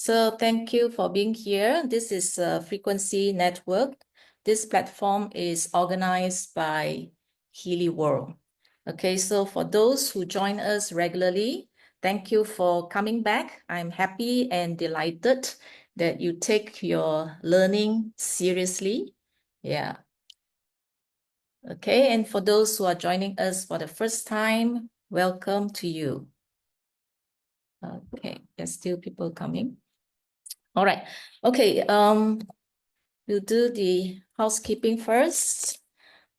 so thank you for being here. This is Frequency Network. This platform is organized by Healy World. Okay, so for those who join us regularly, thank you for coming back. I'm happy and delighted that you take your learning seriously. Yeah. Okay, and for those who are joining us for the first time, welcome to you. Okay, there's still people coming. All right. Okay, we'll do the housekeeping first.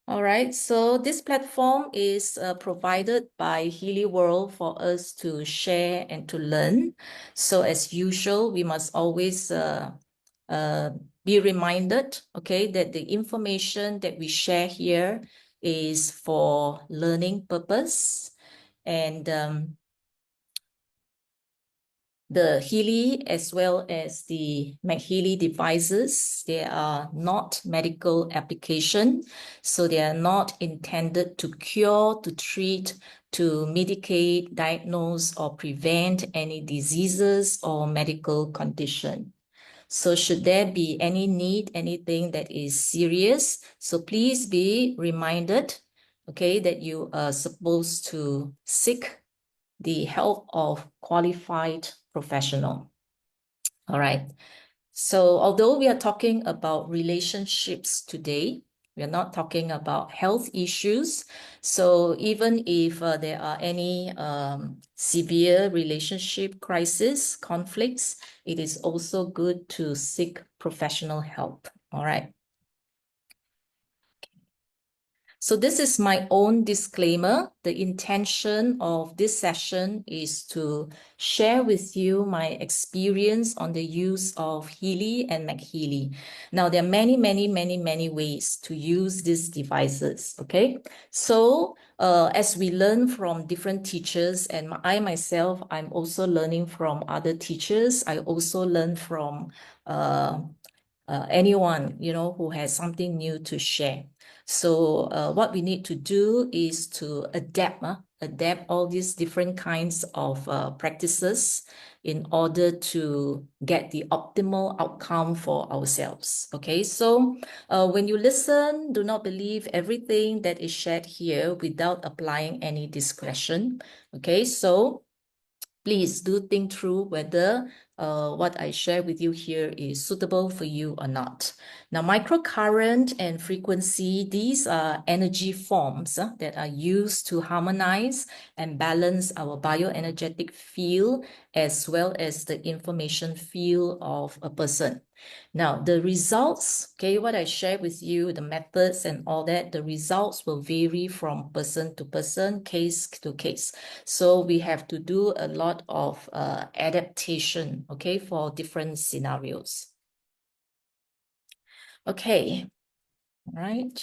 All right, so this platform is provided by Healy World for us to share and to learn. So as usual, we must always be reminded, okay, that the information that we share here is for learning purpose. And the Healy as well as the McHealy devices, they are not medical application. So they are not intended to cure, to treat, to mitigate, diagnose, or prevent any diseases or medical condition. So should there be any need, anything that is serious, so please be reminded, okay, that you are supposed to seek the help of qualified professional. All right. So although we are talking about relationships today, we are not talking about health issues. So even if there are any severe relationship crisis, conflicts, it is also good to seek professional help. All right. So this is my own disclaimer. The intention of this session is to share with you my experience on the use of Healy and McHealy. Now, there are many ways to use these devices, okay? So as we learn from different teachers, and I myself, I'm also learning from other teachers. I also learn from anyone, you know, who has something new to share. So what we need to do is to adapt all these different kinds of practices in order to get the optimal outcome for ourselves. Okay, so when you listen, do not believe everything that is shared here without applying any discretion. Okay, so please do think through whether what I share with you here is suitable for you or not. Now, microcurrent and frequency, these are energy forms that are used to harmonize and balance our bioenergetic field as well as the information field of a person. Now, the results, okay, what I share with you, the methods and all that, the results will vary from person to person, case to case. So we have to do a lot of adaptation, okay, for different scenarios. Okay, all right.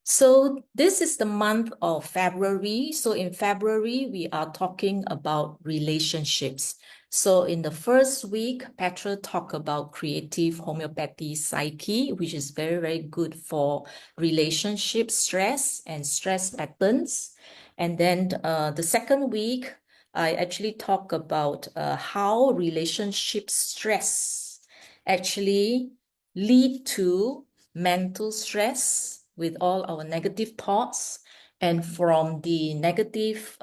So this is the month of February. So in February, we are talking about relationships. So in the first week, Petra talked about creative homeopathy psyche, which is very good for relationship stress and stress patterns. And then the second week, I actually talk about how relationship stress actually lead to mental stress with all our negative thoughts. And from the negative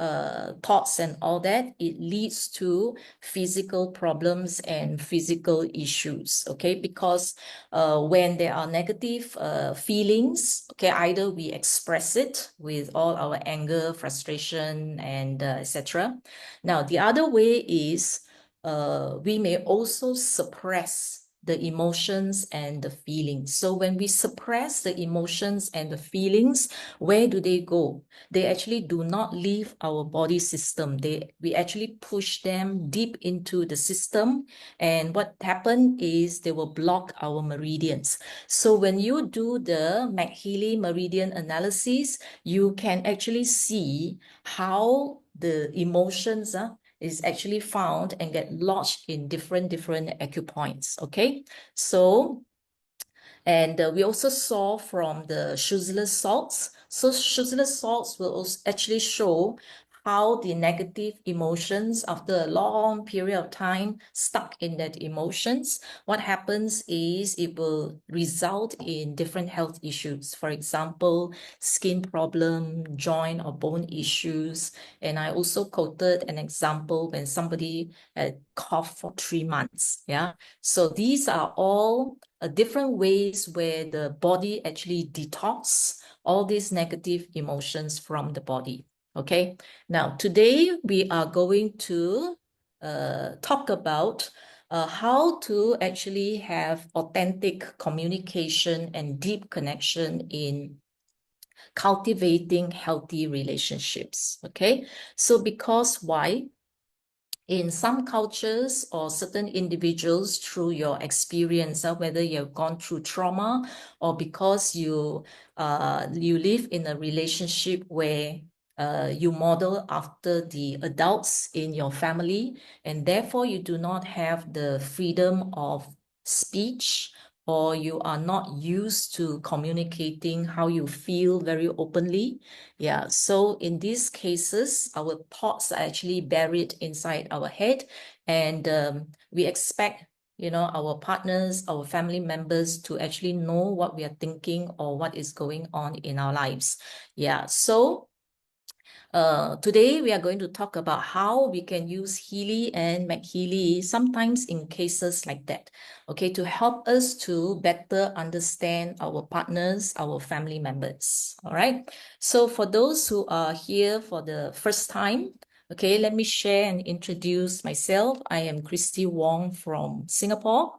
thoughts and all that, it leads to physical problems and physical issues, okay? Because when there are negative feelings, okay, either we express it with all our anger, frustration, and etc. Now, the other way is we may also suppress the emotions and the feelings. So when we suppress the emotions and the feelings, where do they go? They actually do not leave our body system. We actually push them deep into the system. And what happened is they will block our meridians. So when you do the McHealy meridian analysis, you can actually see how the emotions is actually found and get lodged in different acupoints, okay? So, and we also saw from the Schutzler salts. So Schutzler salts will also actually show how the negative emotions, after a long period of time stuck in that emotions, what happens is it will result in different health issues. For example, skin problem, joint or bone issues. And I also quoted an example when somebody had coughed for 3 months. Yeah. So these are all different ways where the body actually detox all these negative emotions from the body. Okay. Now, today we are going to talk about how to actually have authentic communication and deep connection in cultivating healthy relationships. Okay. So because why? In some cultures or certain individuals, through your experience, whether you've gone through trauma or because you live in a relationship where you model after the adults in your family, and therefore you do not have the freedom of speech, or you are not used to communicating how you feel very openly. Yeah, so in these cases, our thoughts are actually buried inside our head, and we expect, our partners, our family members to actually know what we are thinking or what is going on in our lives. Yeah, so today we are going to talk about how we can use Healy and McHealy sometimes in cases like that, okay, to help us to better understand our partners, our family members. All right. So for those who are here for the first time, okay, let me share and introduce myself. I am Christy Wong from Singapore.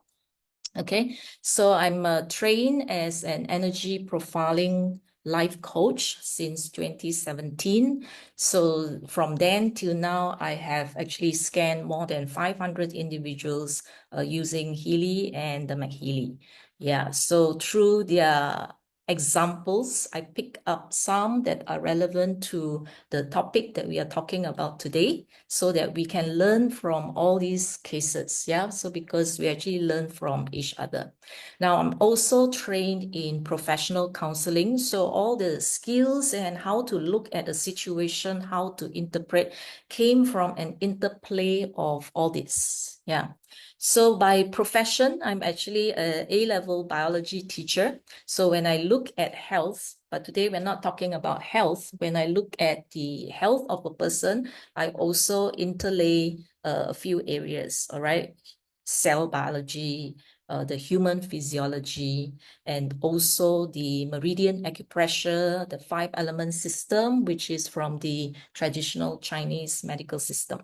Okay, so I'm trained as an energy profiling life coach since 2017. So from then till now, I have actually scanned more than 500 individuals using Healy and the McHealy. Yeah, so through their examples, I pick up some that are relevant to the topic that we are talking about today, so that we can learn from all these cases. Yeah, so because we actually learn from each other. Now, I'm also trained in professional counseling, so all the skills and how to look at a situation, how to interpret, came from an interplay of all this. Yeah. So by profession, I'm actually a A-level biology teacher. So when I look at health, but today we're not talking about health. When I look at the health of a person, I also interlay a few areas, all right? Cell biology, the human physiology, and also the meridian acupressure, the 5-element system, which is from the traditional Chinese medical system.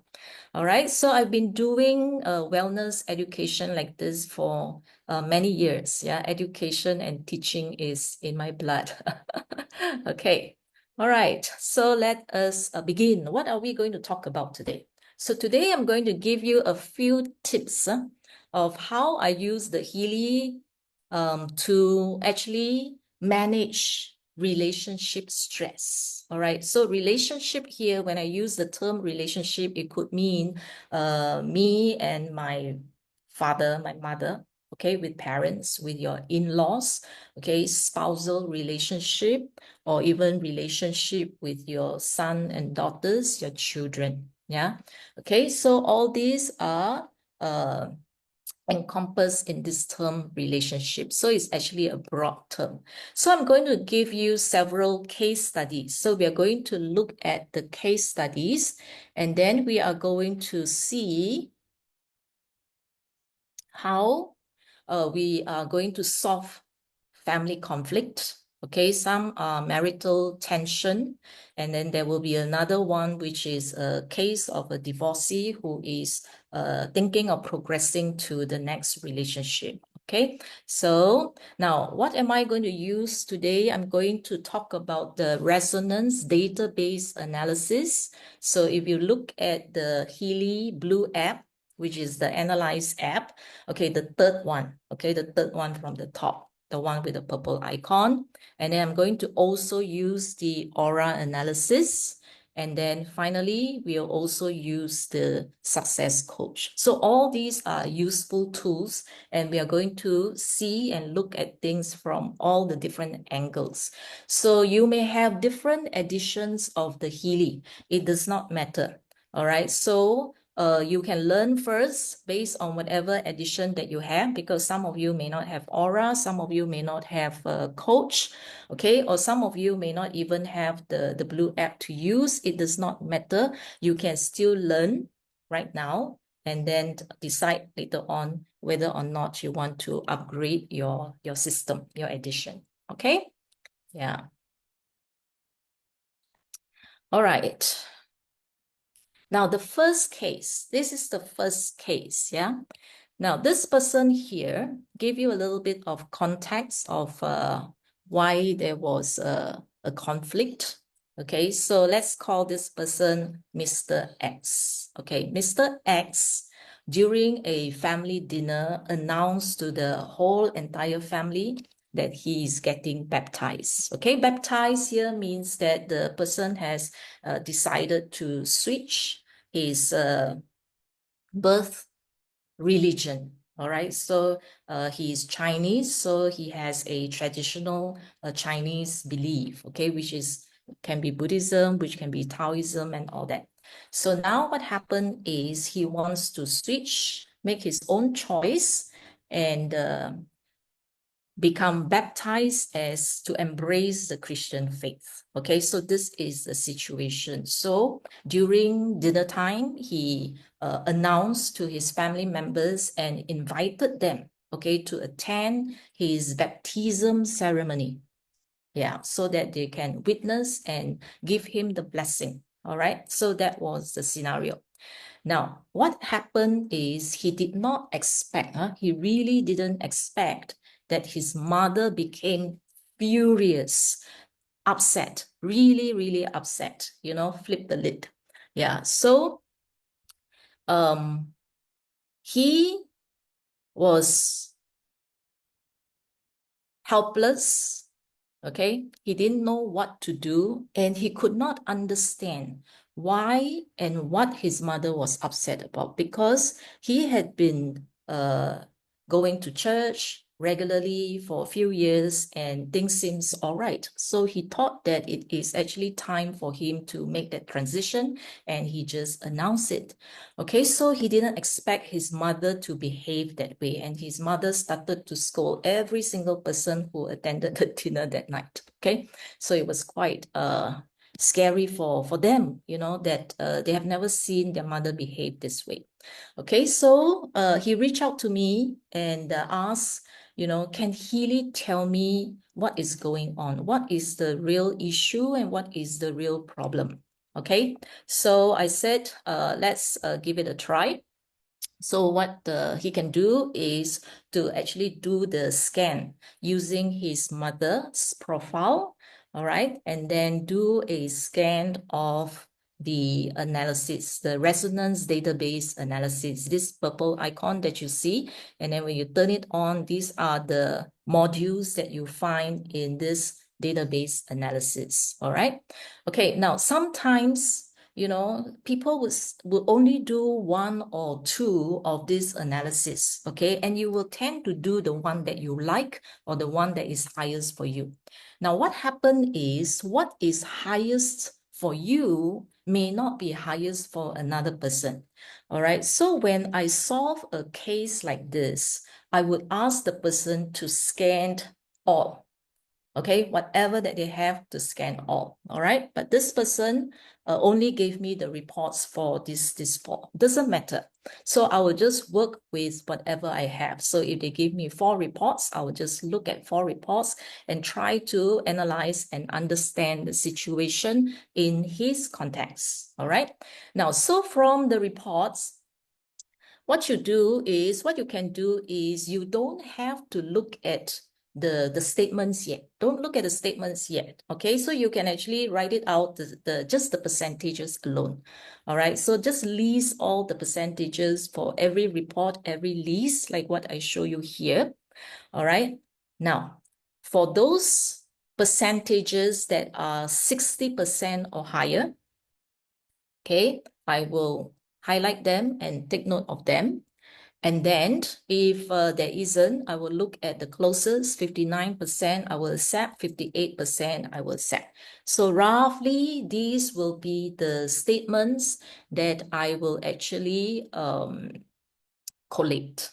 All right, so I've been doing wellness education like this for many years. Yeah, education and teaching is in my blood. Okay, all right, so let us begin. What are we going to talk about today? So today I'm going to give you a few tips of how I use the Healy to actually manage relationship stress. All right. So relationship here, when I use the term relationship, it could mean me and my father, my mother, okay, with parents, with your in-laws, okay, spousal relationship, or even relationship with your son and daughters, your children. Yeah. Okay. So all these are encompassed in this term relationship. So it's actually a broad term. So I'm going to give you several case studies. So we are going to look at the case studies, and then we are going to see how we are going to solve family conflict. Okay, some are marital tension, and then there will be another one, which is a case of a divorcee who is thinking of progressing to the next relationship. Okay, so now what am I going to use today? I'm going to talk about the resonance database analysis. So if you look at the Healy Blue app, which is the Analyze app, okay, the third one, okay, the third one from the top, the one with the purple icon. And then I'm going to also use the aura analysis. And then finally, we'll also use the success coach. So all these are useful tools, and we are going to see and look at things from all the different angles. So you may have different editions of the Healy. It does not matter. All right. So you can learn first based on whatever edition that you have, because some of you may not have aura, some of you may not have a coach, okay, or some of you may not even have the blue app to use. It does not matter. You can still learn right now and then decide later on whether or not you want to upgrade your system, your edition. Okay. Yeah. All right. Now, the first case, this is the first case, yeah? Now, this person here gave you a little bit of context of why there was a conflict. Okay, so let's call this person Mr. X. Okay, Mr. X, during a family dinner, announced to the whole entire family that he is getting baptized. Okay, baptized here means that the person has decided to switch his birth religion. All right, so he is Chinese, so he has a traditional Chinese belief, okay, which is can be Buddhism, which can be Taoism and all that. So now what happened is he wants to switch, make his own choice, and become baptized as to embrace the Christian faith. Okay, so this is the situation. So during dinner time, he announced to his family members and invited them, okay, to attend his baptism ceremony. Yeah, so that they can witness and give him the blessing. All right, so that was the scenario. Now, what happened is he did not expect, he really didn't expect that his mother became furious, upset, really, really upset, you know, flip the lid. Yeah, so he was helpless. Okay, he didn't know what to do, and he could not understand why and what his mother was upset about, because he had been going to church regularly for a few years and things seems all right. So he thought that it is actually time for him to make that transition, and he just announced it. Okay, so he didn't expect his mother to behave that way, and his mother started to scold every single person who attended the dinner that night. Okay, so it was quite scary for them, you know, that they have never seen their mother behave this way. Okay, so he reached out to me and asked, you know, can Healy tell me what is going on? What is the real issue and what is the real problem? Okay, so I said, let's give it a try. So what he can do is to actually do the scan using his mother's profile, all right, and then do a scan of the analysis, the resonance database analysis, this purple icon that you see. And then when you turn it on, these are the modules that you find in this database analysis, all right? Okay, now sometimes, you know, people will only do one or two of this analysis, okay? And you will tend to do the one that you like or the one that is highest for you. Now, what happened is what is highest for you may not be highest for another person, all right? So when I solve a case like this, I would ask the person to scan all, okay, whatever that they have to scan all right? But this person only gave me the reports for this four. Doesn't matter. So I will just work with whatever I have. So if they give me 4 reports, I will just look at 4 reports and try to analyze and understand the situation in his context, all right? Now, so from the reports, what you can do is you don't have to look at the statements yet. Don't look at the statements yet. Okay, so you can actually write it out, just the percentages alone. All right, so just list all the percentages for every report, every list, like what I show you here. All right, now for those percentages that are 60% or higher, Okay, I will highlight them and take note of them. And then if there isn't, I will look at the closest, 59%, I will accept, 58%, I will accept. So roughly, these will be the statements that I will actually collate.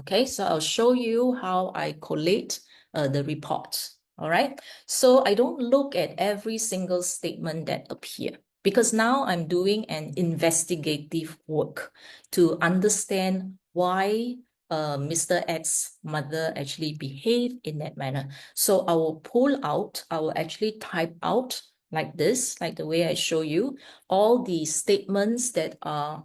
Okay, so I'll show you how I collate the report. All right, so I don't look at every single statement that appear, because now I'm doing an investigative work to understand why Mr. X's mother actually behaved in that manner. So I will pull out, I will actually type out like this, like the way I show you, all the statements that are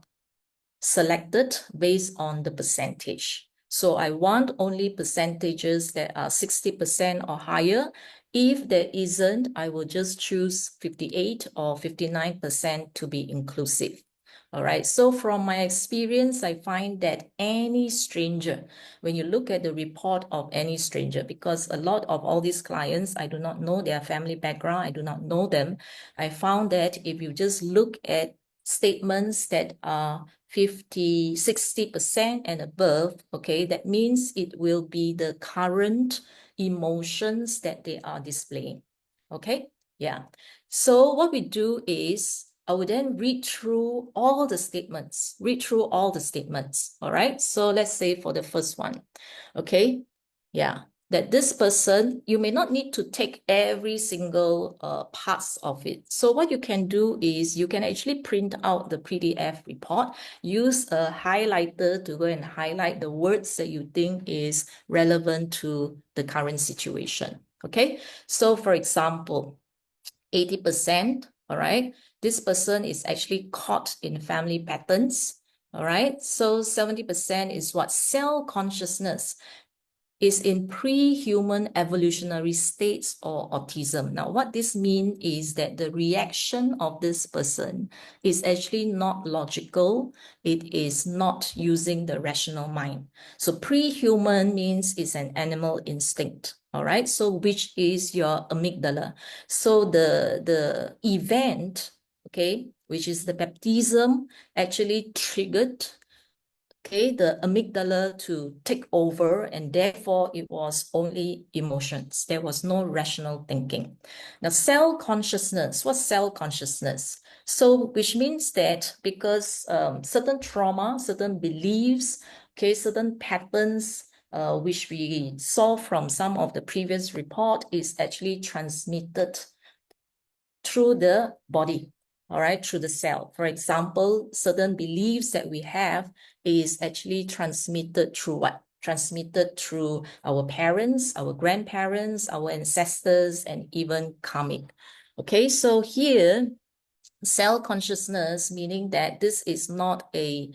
selected based on the percentage. So I want only percentages that are 60% or higher. If there isn't, I will just choose 58 or 59% to be inclusive. All right, so from my experience, I find that any stranger, when you look at the report of any stranger, because a lot of all these clients, I do not know their family background, I do not know them. I found that if you just look at statements that are 50, 60% and above, okay, that means it will be the current emotions that they are displaying. Okay, yeah. So what we do is I will then read through all the statements, all right? So let's say for the first one, okay? Yeah, that this person, you may not need to take every single parts of it. So what you can do is you can actually print out the PDF report, use a highlighter to go and highlight the words that you think is relevant to the current situation, okay? So for example, 80%, all right? This person is actually caught in family patterns, all right? So 70% is what? Cell consciousness is in pre-human evolutionary states or autism. Now, what this means is that the reaction of this person is actually not logical. It is not using the rational mind. So pre-human means it's an animal instinct. All right, so which is your amygdala. So the event, okay, which is the baptism, actually triggered, okay, the amygdala to take over, and therefore it was only emotions. There was no rational thinking. Now, cell consciousness, what's cell consciousness? So, which means that because certain trauma, certain beliefs, okay, certain patterns, which we saw from some of the previous report, is actually transmitted through the body, all right, through the cell. For example, certain beliefs that we have is actually transmitted through what? Transmitted through our parents, our grandparents, our ancestors, and even karmic. Okay, so here, cell consciousness, meaning that this is not a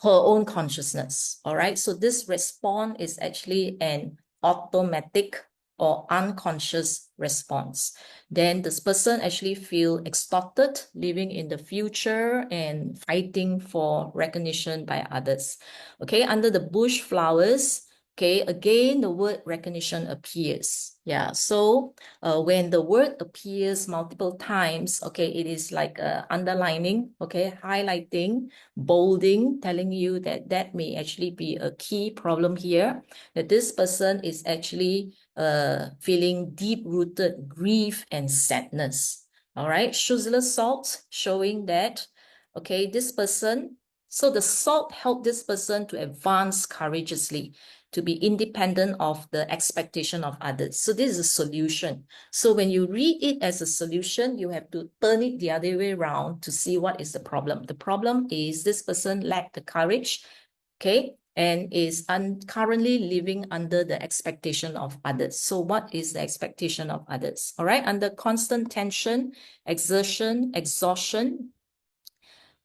her own consciousness, all right? So this response is actually an automatic or unconscious response. Then this person actually feel extorted, living in the future and fighting for recognition by others. Okay, under the bush flowers, okay, again, the word recognition appears. Yeah, so when the word appears multiple times, okay, it is like underlining, okay, highlighting, bolding, telling you that that may actually be a key problem here, that this person is actually feeling deep-rooted grief and sadness. All right, Schussler salt showing that, okay, this person, so the salt helped this person to advance courageously, to be independent of the expectation of others. So this is a solution. So when you read it as a solution, you have to turn it the other way around to see what is the problem. The problem is this person lacked the courage, okay, and is currently living under the expectation of others. So what is the expectation of others? All right, under constant tension, exertion, exhaustion,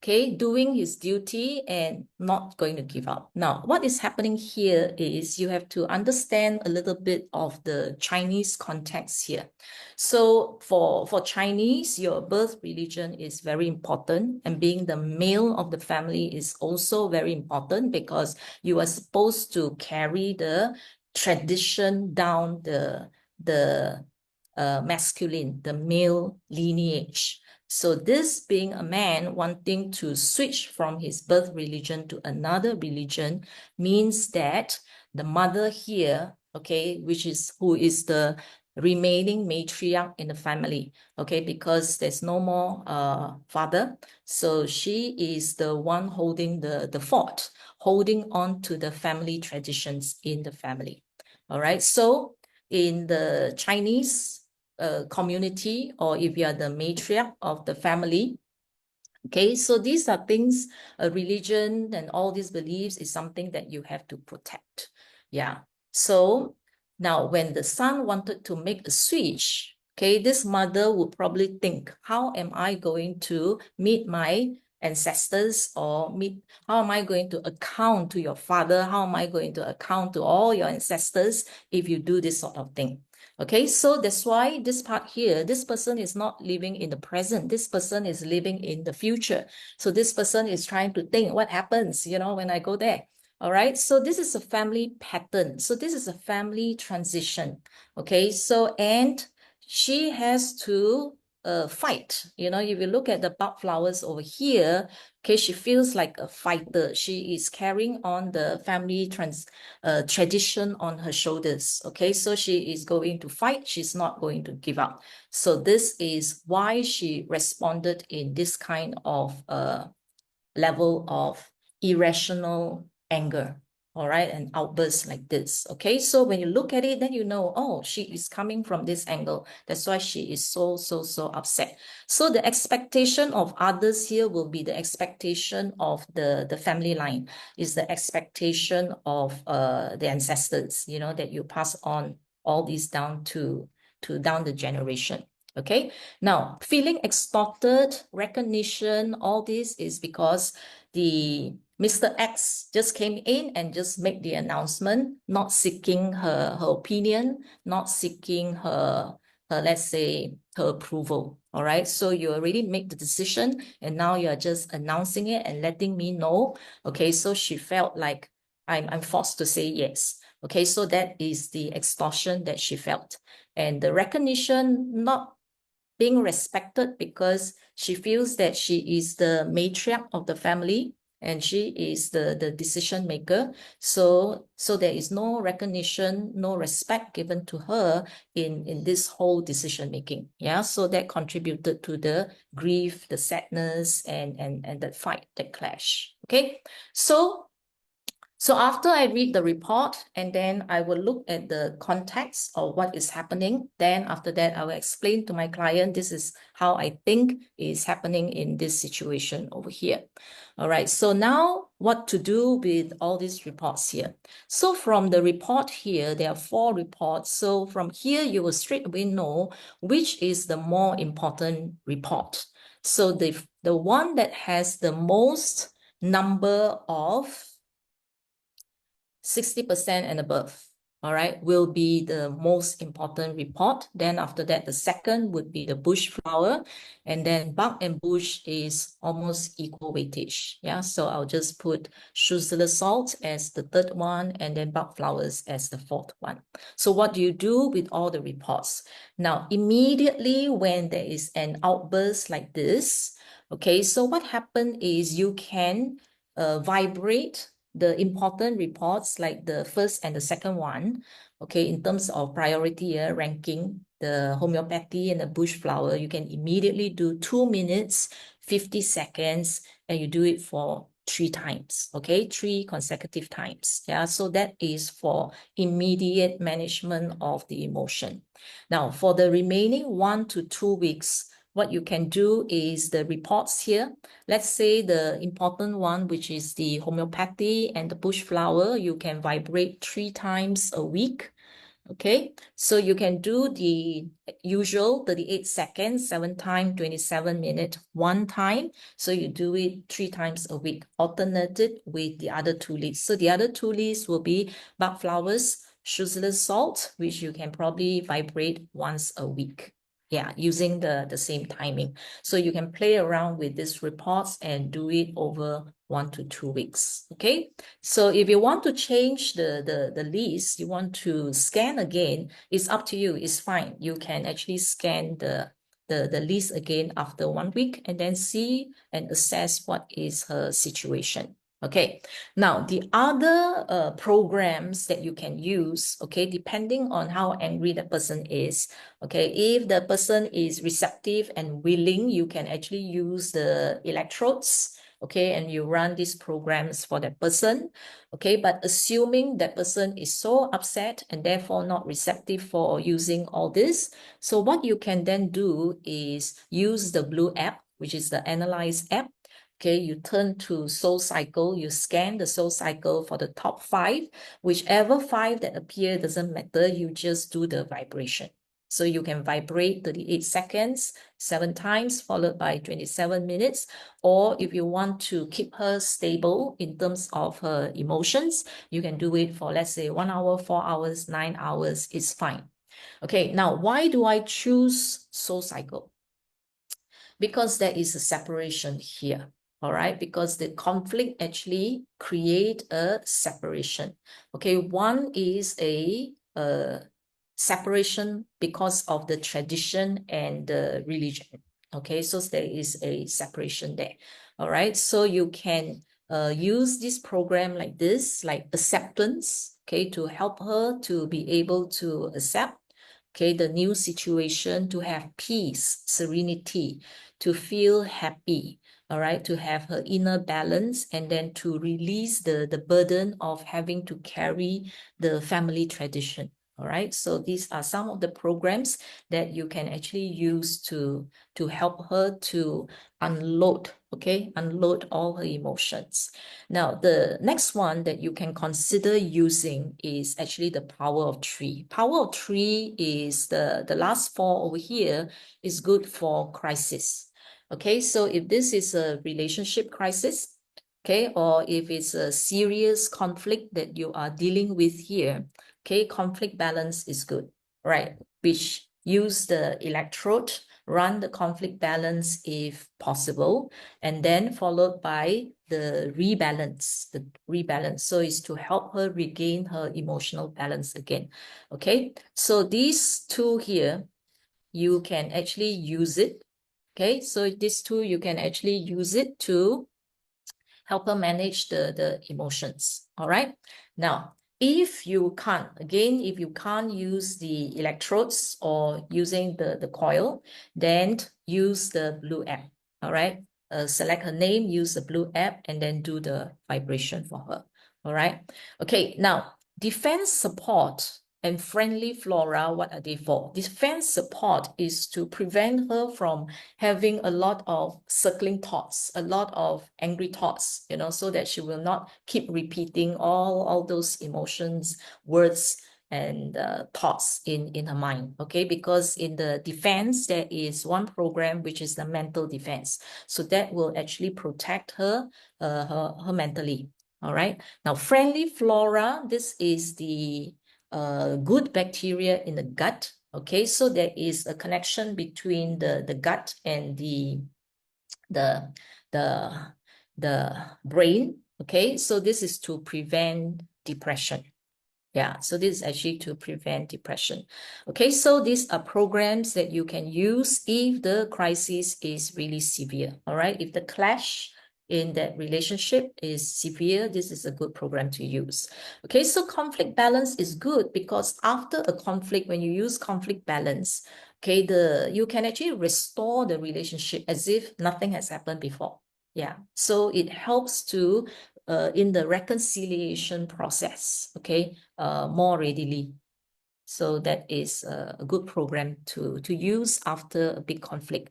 okay, doing his duty and not going to give up. Now, what is happening here is you have to understand a little bit of the Chinese context here. So for Chinese, your birth religion is very important, and being the male of the family is also very important because you are supposed to carry the tradition down the masculine, the male lineage. So this being a man wanting to switch from his birth religion to another religion means that the mother here, okay, who is the remaining matriarch in the family, okay, because there's no more father. So she is the one holding the fort, holding on to the family traditions in the family. All right. So in the Chinese community, or if you are the matriarch of the family, okay, so these are things, religion and all these beliefs is something that you have to protect. Yeah. So now when the son wanted to make a switch, okay, this mother would probably think, how am I going to meet my ancestors, or how am I going to account to your father? How am I going to account to all your ancestors if you do this sort of thing? Okay, so that's why this part here, this person is not living in the present. This person is living in the future. So this person is trying to think what happens, when I go there. All right, so this is a family pattern. So this is a family transition. Okay, so and she has to fight. If you look at the bud flowers over here, okay, she feels like a fighter. She is carrying on the family tradition on her shoulders. Okay, so she is going to fight. She's not going to give up. So this is why she responded in this kind of level of irrational anger. All right, and outbursts like this. Okay, so when you look at it, then you know, oh, she is coming from this angle. That's why she is so upset. So the expectation of others here will be the expectation of the family line, is the expectation of the ancestors, that you pass on all these down to down the generation. Okay, now feeling extorted, recognition, all this is because the Mr. X just came in and just made the announcement, not seeking her opinion, not seeking her, let's say, her approval. All right, so you already made the decision and now you're just announcing it and letting me know. Okay, so she felt like I'm forced to say yes. Okay, so that is the extortion that she felt. And the recognition, not being respected because she feels that she is the matriarch of the family and she is the decision maker. So there is no recognition, no respect given to her in this whole decision making. Yeah, so that contributed to the grief, the sadness, and the fight, the clash. Okay, so after I read the report and then I will look at the context of what is happening, then after that I will explain to my client, this is how I think is happening in this situation over here. All right, so now what to do with all these reports here. So from the report here, there are 4 reports. So from here, you will straight away know which is the more important report. So the one that has the most number of 60% and above, all right, will be the most important report. Then after that, the second would be the bush flower. And then bud and bush is almost equal weightage. Yeah, so I'll just put sugar salt as the 3rd one and then bud flowers as the 4th one. So what do you do with all the reports? Now, immediately when there is an outburst like this, okay, so what happened is you can vibrate the important reports like the 1st and the 2nd one, okay, in terms of priority ranking, the homeopathy and the bush flower, you can immediately do 2 minutes, 50 seconds, and you do it for 3 times, okay, 3 consecutive times. Yeah, so that is for immediate management of the emotion. Now, for the remaining 1 to 2 weeks, what you can do is the reports here. Let's say the important one, which is the homeopathy and the bush flower, you can vibrate 3 times a week. Okay, so you can do the usual 38 seconds, 7 times, 27 minutes, 1 time. So you do it 3 times a week, alternated with the other 2 leaves. So the other 2 leaves will be bud flowers, sugarless salt, which you can probably vibrate once a week. Yeah, using the same timing. So you can play around with these reports and do it over 1 to 2 weeks. Okay, so if you want to change the list, you want to scan again, it's up to you. It's fine. You can actually scan the the list again after 1 week and then see and assess what is her situation. Okay, now the other programs that you can use, okay, depending on how angry the person is, okay, if the person is receptive and willing, you can actually use the electrodes, okay, and you run these programs for that person, okay, but assuming that person is so upset and therefore not receptive for using all this, so what you can then do is use the Blue app, which is the Analyze app. Okay, you turn to soul cycle, you scan the soul cycle for the top 5, whichever 5 that appear, doesn't matter, you just do the vibration. So you can vibrate 38 seconds, 7 times, followed by 27 minutes. Or if you want to keep her stable in terms of her emotions, you can do it for, let's say, 1 hour, 4 hours, 9 hours, it's fine. Okay, now why do I choose soul cycle? Because there is a separation here. All right, because the conflict actually create a separation. Okay, one is a separation because of the tradition and the religion. Okay, so there is a separation there. All right, so you can use this program like this, like acceptance, okay, to help her to be able to accept, okay, the new situation, to have peace, serenity, to feel happy, all right, to have her inner balance, and then to release the burden of having to carry the family tradition. All right, so these are some of the programs that you can actually use to help her to unload, okay, unload all her emotions. Now, the next one that you can consider using is actually the power of 3. Power of 3 is the last 4 over here is good for crisis. Okay, so if this is a relationship crisis, okay, or if it's a serious conflict that you are dealing with here, okay, conflict balance is good, right? Which use the electrode, run the conflict balance if possible, and then followed by the rebalance, So it's to help her regain her emotional balance again. Okay, so these 2 here, you can actually use it. Okay, so these 2, you can actually use it to help her manage the emotions. All right. Now, if you can't, again, if you can't use the electrodes or using the coil, then use the Blue app. All right. Select her name, use the Blue app, and then do the vibration for her. All right. Okay. Now, defense support and friendly flora, what are they for? Defense support is to prevent her from having a lot of circling thoughts, a lot of angry thoughts, you know, so that she will not keep repeating all those emotions, words, and thoughts in her mind. Okay, because in the defense, there is one program which is the mental defense. So that will actually protect her, her mentally. All right. Now, friendly flora, this is the good bacteria in the gut. Okay, so there is a connection between the gut and the brain. Okay, so this is to prevent depression. Yeah, so this is actually to prevent depression. Okay, so these are programs that you can use if the crisis is really severe. All right, if the clash in that relationship is severe, this is a good program to use. Okay, so conflict balance is good because after a conflict, when you use conflict balance, okay, you can actually restore the relationship as if nothing has happened before. Yeah, so it helps to in the reconciliation process, okay, more readily. So that is a good program to use after a big conflict.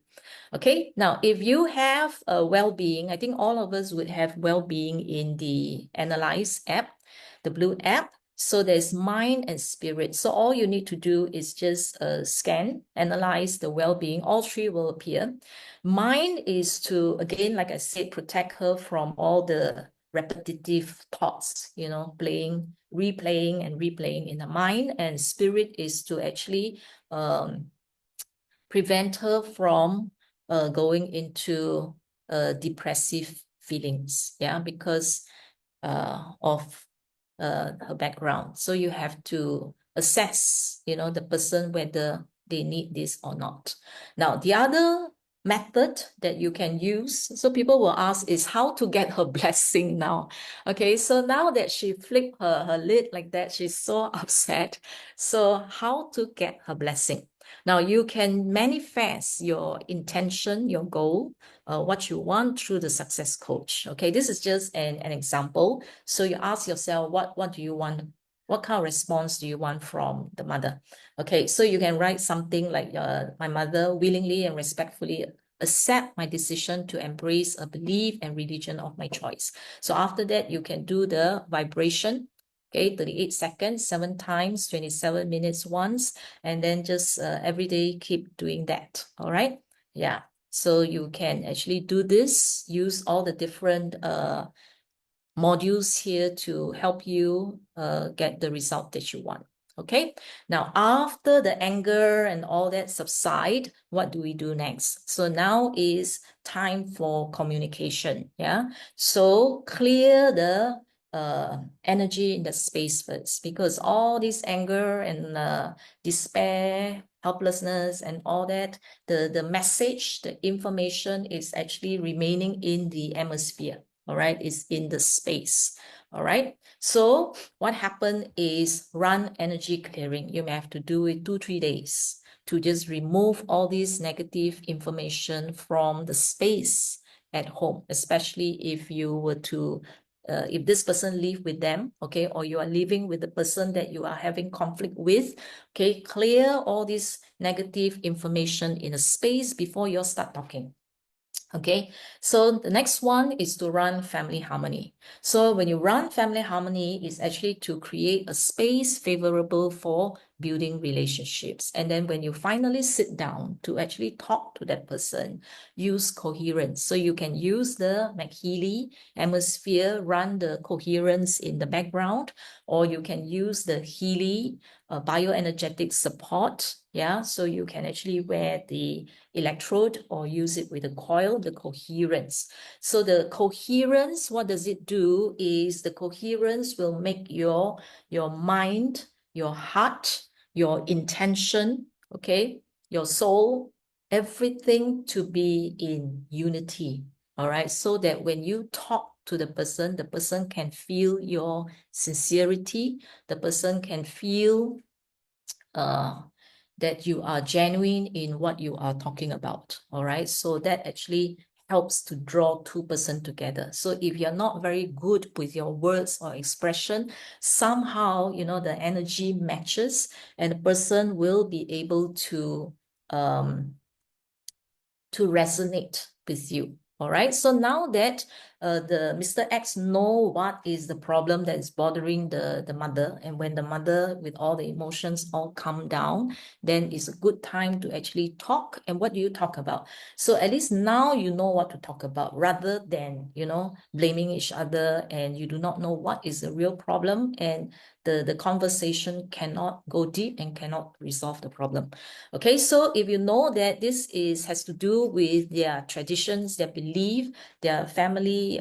Okay, now if you have a well-being, I think all of us would have well-being in the Analyze app, the Blue app. So there's mind and spirit. So all you need to do is just scan, analyze the well-being. All 3 will appear. Mind is to, again, like I said, protect her from all the repetitive thoughts, you know, replaying and replaying in the mind. And spirit is to actually prevent her from going into depressive feelings, yeah, because of her background. So you have to assess, you know, the person, whether they need this or not. Now, the other method that you can use, so people will ask, is how to get her blessing now. Okay, so now that she flipped her lid like that, she's so upset. So how to get her blessing? Now you can manifest your intention, your goal, what you want through the success coach. Okay, this is just an example. So you ask yourself, what do you want? What kind of response do you want from the mother? Okay, so you can write something like, my mother willingly and respectfully accept my decision to embrace a belief and religion of my choice. So after that, you can do the vibration. Okay, 38 seconds, 7 times, 27 minutes once, and then just every day keep doing that. All right. Yeah. So you can actually do this, use all the different modules here to help you get the result that you want. Okay, now after the anger and all that subside, what do we do next? So now is time for communication. Yeah, so clear the energy in the space first, because all this anger and despair, helplessness, and all that, the message, the information is actually remaining in the atmosphere. All right, is in the space. All right, so what happened is run energy clearing. You may have to do it 2-3 days to just remove all this negative information from the space at home, especially if you were to if this person live with them, okay, or you are living with the person that you are having conflict with, okay, clear all this negative information in a space before you start talking. Okay, so the next one is to run family harmony. So when you run family harmony, it's actually to create a space favorable for building relationships. And then when you finally sit down to actually talk to that person, use coherence. So you can use the Healy atmosphere, run the coherence in the background, or you can use the Healy bioenergetic support. Yeah, so you can actually wear the electrode or use it with a coil, the coherence. So the coherence, what does it do is the coherence will make your mind, your heart, your intention, okay, your soul, everything to be in unity. All right, so that when you talk to the person can feel your sincerity, the person can feel that you are genuine in what you are talking about. All right, so that actually helps to draw two person together. So if you're not very good with your words or expression, somehow, you know, the energy matches and the person will be able to resonate with you. All right, so now that the Mr. X know what is the problem that is bothering the mother, and when the mother with all the emotions all calm down, then it's a good time to actually talk. And what do you talk about? So at least now you know what to talk about, rather than, you know, blaming each other and you do not know what is the real problem, and the conversation cannot go deep and cannot resolve the problem. Okay, so if you know that this has to do with their traditions, their belief, their family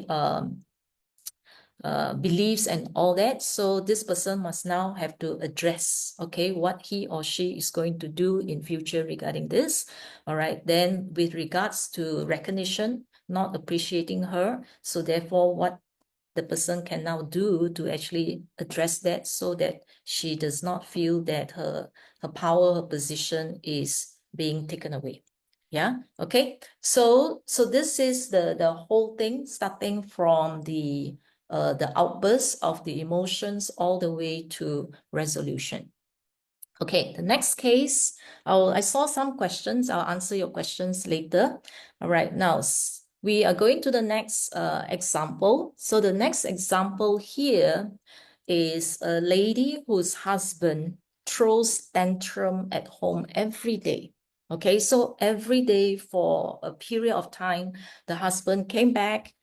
beliefs and all that, so this person must now have to address, okay, what he or she is going to do in future regarding this. All right, then with regards to recognition, not appreciating her, so therefore what the person can now do to actually address that, so that she does not feel that her power, her position is being taken away. Yeah, okay. So this is the whole thing, starting from the outburst of the emotions all the way to resolution. Okay, the next case, I saw some questions. I'll answer your questions later. All right, now we are going to the next example. So the next example here is a lady whose husband throws tantrum at home every day. Okay, so every day for a period of time, the husband came back,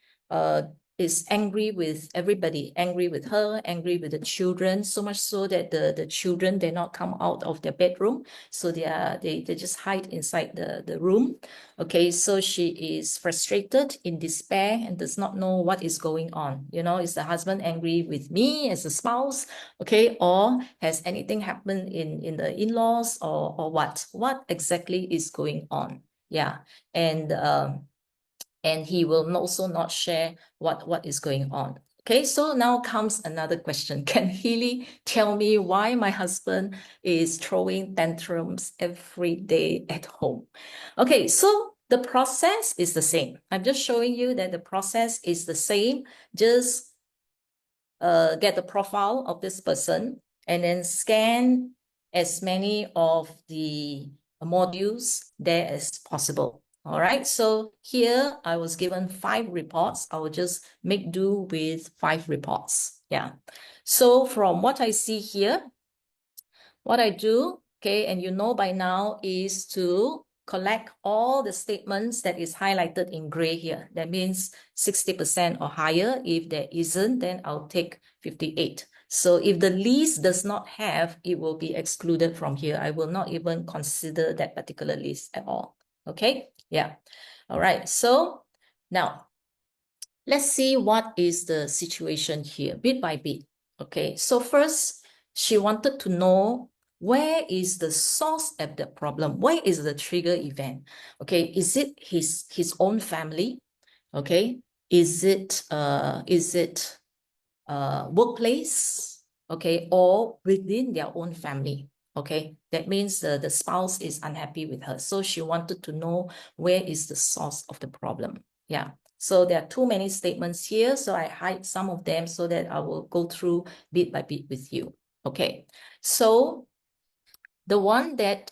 is angry with everybody, angry with her, angry with the children, so much so that the children dare not come out of their bedroom. So they just hide inside the room. Okay, so she is frustrated, in despair, and does not know what is going on. You know, is the husband angry with me as a spouse? Okay, or has anything happened in the in-laws, or what? What exactly is going on? Yeah, and he will also not share what is going on. Okay, so now comes another question. Can Healy tell me why my husband is throwing tantrums every day at home? Okay, so the process is the same. I'm just showing you that the process is the same. Just get the profile of this person and then scan as many of the modules there as possible. All right, so here I was given 5 reports. I will just make do with 5 reports. Yeah. So from what I see here, what I do, okay, and you know by now, is to collect all the statements that is highlighted in gray here. That means 60% or higher. If there isn't, then I'll take 58. So if the list does not have, it will be excluded from here. I will not even consider that particular list at all. Okay, yeah. All right, so now let's see what is the situation here, bit by bit. Okay, so first, she wanted to know where is the source of the problem? Where is the trigger event? Okay, is it his own family? Okay, is it workplace? Okay, or within their own family? Okay, that means the spouse is unhappy with her. So she wanted to know where is the source of the problem. Yeah. So there are too many statements here, so I hide some of them so that I will go through bit by bit with you. Okay, so the one that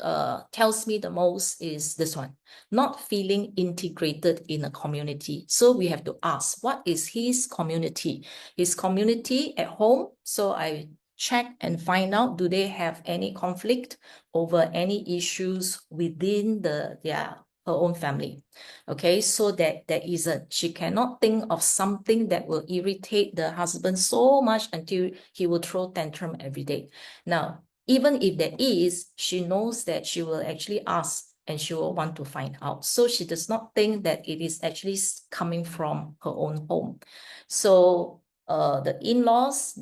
tells me the most is this one, not feeling integrated in a community. So we have to ask, what is his community? His community at home. So I check and find out, do they have any conflict over any issues within her own family? Okay, so that there isn't. She cannot think of something that will irritate the husband so much until he will throw tantrum every day. Now, even if there is, she knows that she will actually ask and she will want to find out. So she does not think that it is actually coming from her own home. So the in-laws,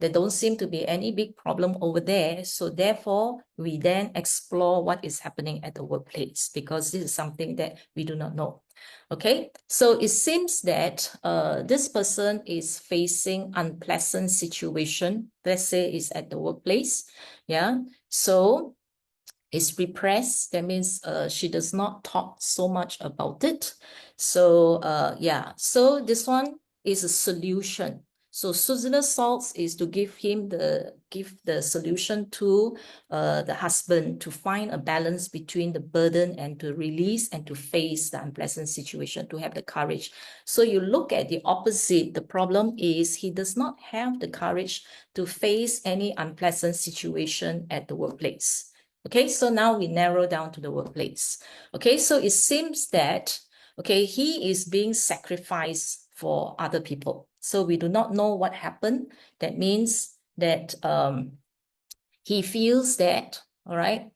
there don't seem to be any big problem over there. So therefore, we then explore what is happening at the workplace, because this is something that we do not know. Okay, so it seems that this person is facing unpleasant situation. Let's say it's at the workplace. Yeah, so it's repressed. That means she does not talk so much about it. So yeah, so this one is a solution. So Suzilla salts is to give the solution to the husband to find a balance between the burden and to release and to face the unpleasant situation, to have the courage. So you look at the opposite. The problem is he does not have the courage to face any unpleasant situation at the workplace. Okay, so now we narrow down to the workplace. Okay, so it seems that, okay, he is being sacrificed for other people. So we do not know what happened. That means that he feels that, all right,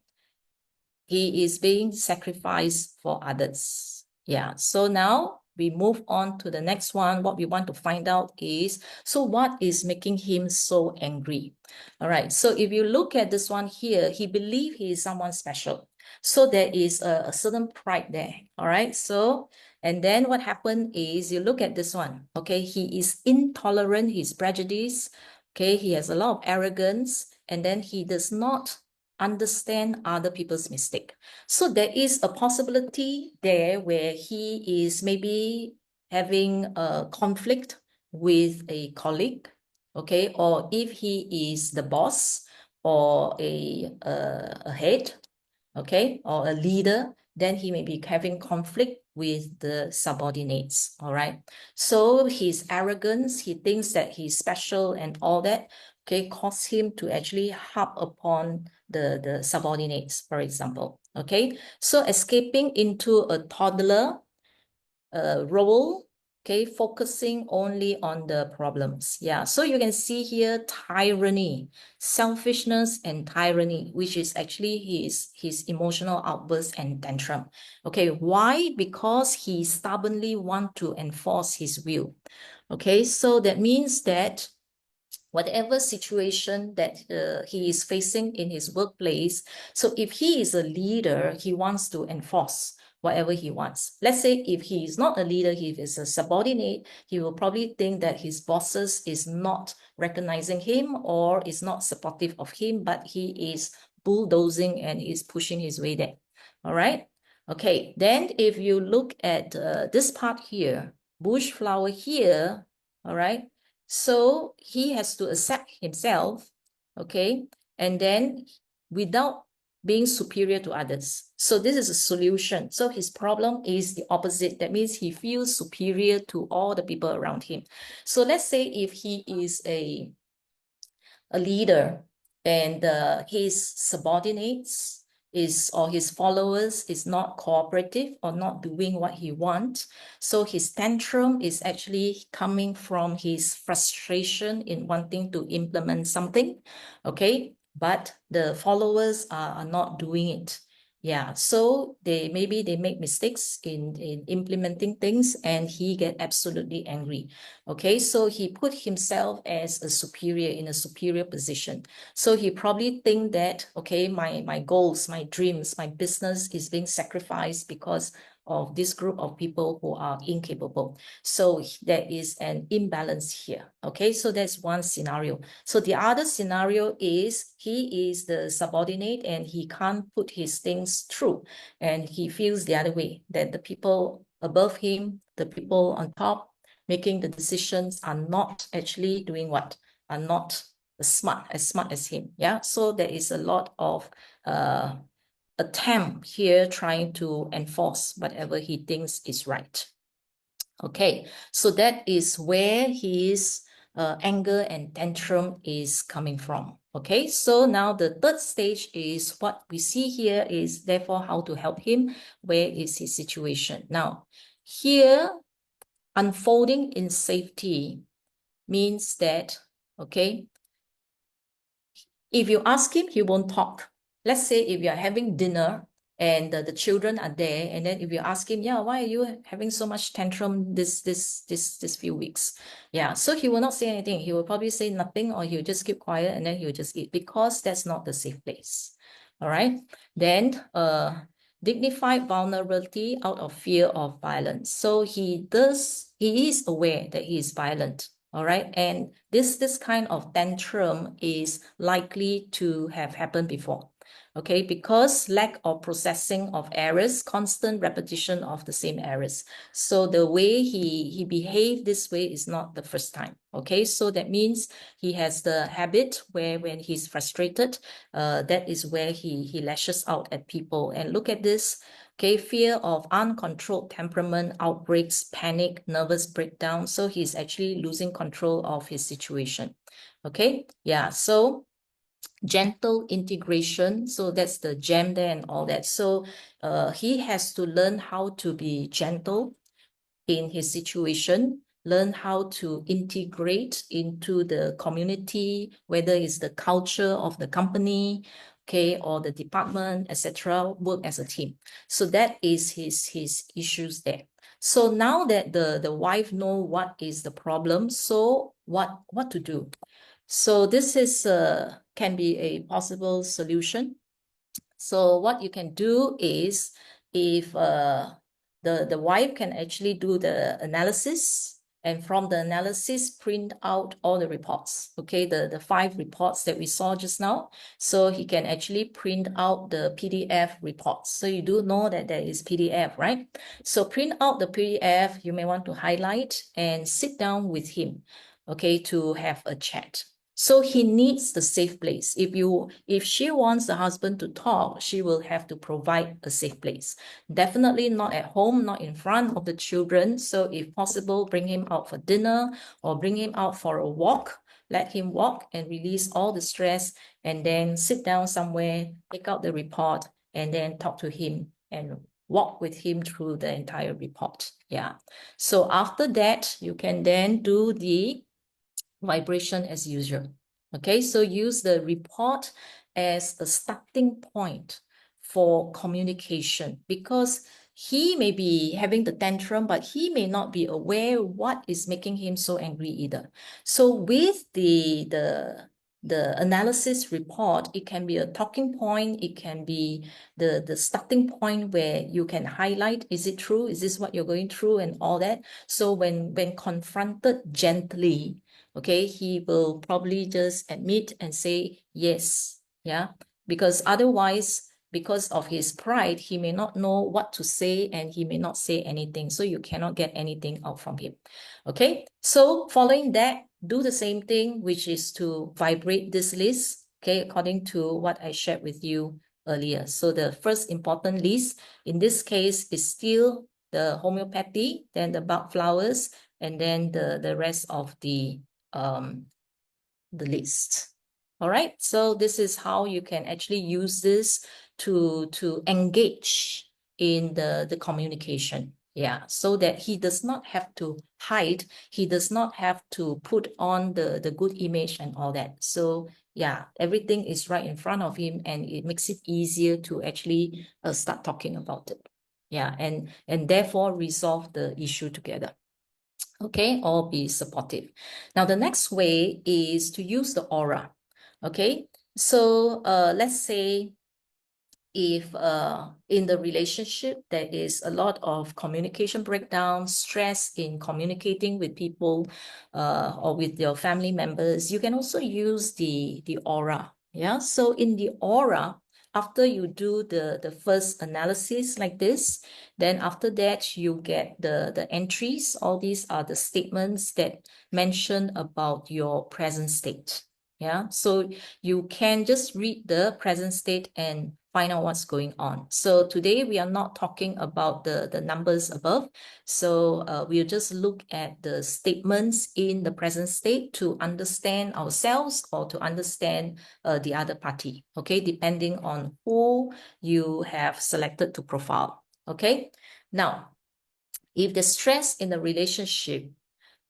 he is being sacrificed for others. Yeah, so now we move on to the next one. What we want to find out is, so what is making him so angry? All right, so if you look at this one here, he believes he is someone special. So there is a certain pride there. All right, so, and then what happened is, you look at this one, okay, he is intolerant, he's prejudiced, okay, he has a lot of arrogance, and then he does not understand other people's mistake. So there is a possibility there where he is maybe having a conflict with a colleague, okay, or if he is the boss or a head, okay, or a leader, then he may be having conflict with the subordinates, all right? So his arrogance, he thinks that he's special and all that, okay, cause him to actually harp upon the subordinates, for example, okay? So escaping into a toddler role, okay, focusing only on the problems. Yeah, so you can see here tyranny, selfishness and tyranny, which is actually his emotional outburst and tantrum. Okay, why? Because he stubbornly want to enforce his will. Okay, so that means that whatever situation that he is facing in his workplace, so if he is a leader, he wants to enforce whatever he wants. Let's say if he is not a leader, he is a subordinate, he will probably think that his bosses is not recognizing him or is not supportive of him, but he is bulldozing and is pushing his way there. All right. Okay, then if you look at this part here, bush flower here, all right, so he has to accept himself, okay, and then without being superior to others. So this is a solution. So his problem is the opposite. That means he feels superior to all the people around him. So let's say if he is a leader and his subordinates or his followers is not cooperative or not doing what he wants. So his tantrum is actually coming from his frustration in wanting to implement something, okay? But the followers are not doing it. Yeah, so maybe they make mistakes in implementing things and he get absolutely angry. Okay, so he put himself as a superior in a superior position. So he probably think that, okay, my goals, my dreams, my business is being sacrificed because of this group of people who are incapable. So there is an imbalance here. Okay, so that's one scenario. So the other scenario is he is the subordinate and he can't put his things through. And he feels the other way, that the people above him, the people on top, making the decisions are not actually doing what? Are not as smart as him. Yeah. So there is a lot of attempt here trying to enforce whatever he thinks is right. Okay, so that is where his anger and tantrum is coming from. Okay, so now the third stage is what we see here is therefore how to help him. Where is his situation? Now, here, unfolding in safety means that, okay, if you ask him, he won't talk. Let's say if you're having dinner and the children are there, and then if you ask him, yeah, why are you having so much tantrum this few weeks? Yeah, so he will not say anything. He will probably say nothing, or he'll just keep quiet and then he'll just eat, because that's not the safe place. All right. Then dignified vulnerability out of fear of violence. So he is aware that he is violent. All right, and this kind of tantrum is likely to have happened before, okay, because lack of processing of errors, constant repetition of the same errors. So the way he behaved this way is not the first time, okay? So that means he has the habit where when he's frustrated, that is where he lashes out at people. And look at this. Okay, fear of uncontrolled temperament, outbreaks, panic, nervous breakdown. So he's actually losing control of his situation. Okay, yeah, so gentle integration. So that's the gem there and all that. So he has to learn how to be gentle in his situation, learn how to integrate into the community, whether it's the culture of the company, okay, or the department, etc., work as a team. So that is his issues there. So now that the wife know what is the problem, so what to do? So this is can be a possible solution. So what you can do is, if the wife can actually do the analysis, and from the analysis print out all the reports, okay, the 5 reports that we saw just now. So he can actually print out the PDF reports. So you do know that there is PDF, right? So print out the PDF. You may want to highlight and sit down with him, okay, to have a chat. So he needs the safe place. If she wants the husband to talk, she will have to provide a safe place. Definitely not at home, not in front of the children. So if possible, bring him out for dinner or bring him out for a walk. Let him walk and release all the stress, and then sit down somewhere, take out the report, and then talk to him and walk with him through the entire report. Yeah. So after that, you can then do the vibration as usual. Okay, so use the report as a starting point for communication, because he may be having the tantrum, but he may not be aware what is making him so angry either. So with the analysis report, it can be a talking point, it can be the starting point where you can highlight, is it true? Is this what you're going through and all that? So when confronted gently, okay, he will probably just admit and say yes, yeah, because otherwise, because of his pride, he may not know what to say and he may not say anything. So you cannot get anything out from him. Okay, so following that, do the same thing, which is to vibrate this list, okay, according to what I shared with you earlier. So the first important list in this case is still the homeopathy, then the bud flowers, and then the rest of the list. All right, so this is how you can actually use this to engage in the communication. Yeah, so that he does not have to hide, he does not have to put on the good image and all that. So yeah, everything is right in front of him, and it makes it easier to actually start talking about it. Yeah, and therefore resolve the issue together. Okay, or be supportive. Now, the next way is to use the aura. Okay, so let's say if in the relationship there is a lot of communication breakdown, stress in communicating with people or with your family members, you can also use the aura. Yeah, so in the aura, after you do the first analysis like this, then after that you get the entries. All these are the statements that mention about your present state. Yeah, so you can just read the present state and find out what's going on. So today we are not talking about the numbers above. So we'll just look at the statements in the present state to understand ourselves or to understand the other party, okay, depending on who you have selected to profile, okay? Now, if the stress in the relationship,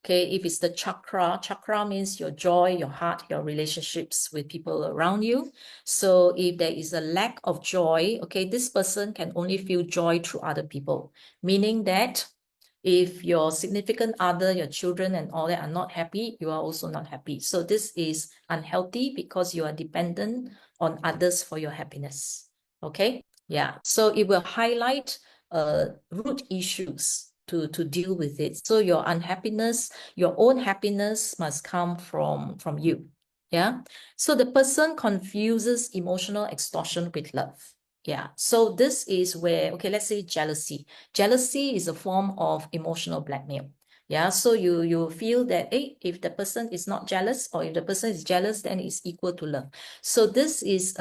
okay, if it's the chakra means your joy, your heart, your relationships with people around you. So if there is a lack of joy, okay, this person can only feel joy through other people, meaning that if your significant other, your children and all that are not happy, you are also not happy. So this is unhealthy because you are dependent on others for your happiness. Okay, yeah, so it will highlight root issues to deal with it. So your unhappiness, your own happiness must come from you. Yeah. So the person confuses emotional extortion with love. Yeah. So this is where, okay, let's say jealousy. Jealousy is a form of emotional blackmail. Yeah. So you feel that, hey, if the person is not jealous, or if the person is jealous, then it's equal to love. So this is